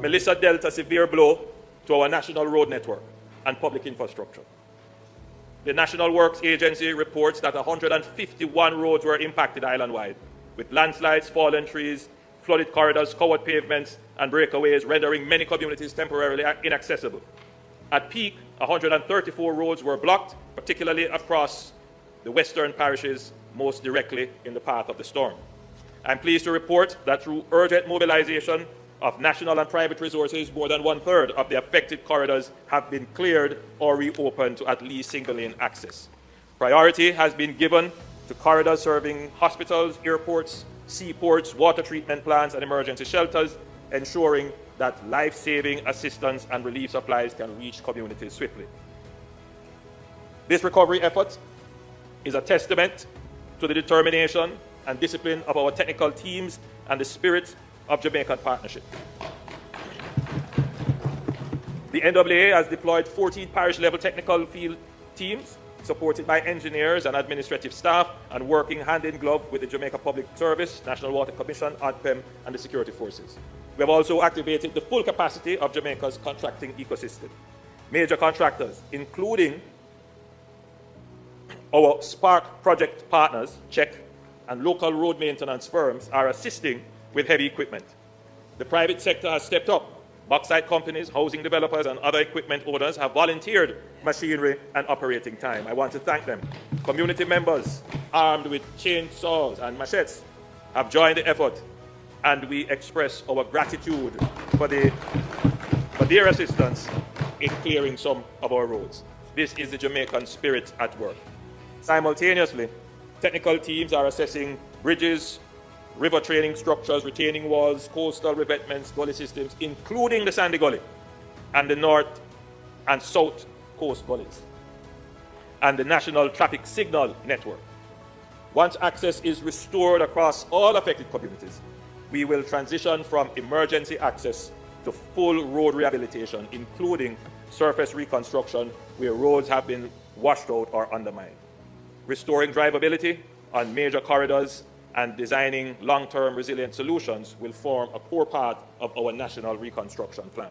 Melissa dealt a severe blow to our national road network and public infrastructure. The National Works Agency reports that 151 roads were impacted island-wide, with landslides, fallen trees, flooded corridors, covered pavements, and breakaways, rendering many communities temporarily inaccessible. At peak, 134 roads were blocked, particularly across the western parishes, most directly in the path of the storm. I'm pleased to report that through urgent mobilization of national and private resources, more than one-third of the affected corridors have been cleared or reopened to at least single-lane access. Priority has been given to corridors serving hospitals, airports, seaports, water treatment plants, and emergency shelters, ensuring that life-saving assistance and relief supplies can reach communities swiftly. This recovery effort is a testament to the determination and discipline of our technical teams and the spirit of Jamaican partnership. The NAA has deployed 14 parish-level technical field teams supported by engineers and administrative staff and working hand-in-glove with the Jamaica Public Service, National Water Commission, ODPEM, and the security forces. We have also activated the full capacity of Jamaica's contracting ecosystem. Major contractors, including our Spark project partners, CHEC, and local road maintenance firms, are assisting with heavy equipment. The private sector has stepped up. Bauxite companies, housing developers, and other equipment owners have volunteered machinery and operating time. I want to thank them. Community members armed with chainsaws and machetes have joined the effort, and we express our gratitude for their assistance in clearing some of our roads. This is the Jamaican spirit at work. Simultaneously, technical teams are assessing bridges, river training structures, retaining walls, coastal revetments, gully systems, including the Sandy Gully and the north and south coast gullies, and the national traffic signal network. Once access is restored across all affected communities, we will transition from emergency access to full road rehabilitation, including surface reconstruction where roads have been washed out or undermined. Restoring drivability on major corridors and designing long-term resilient solutions will form a core part of our national reconstruction plan.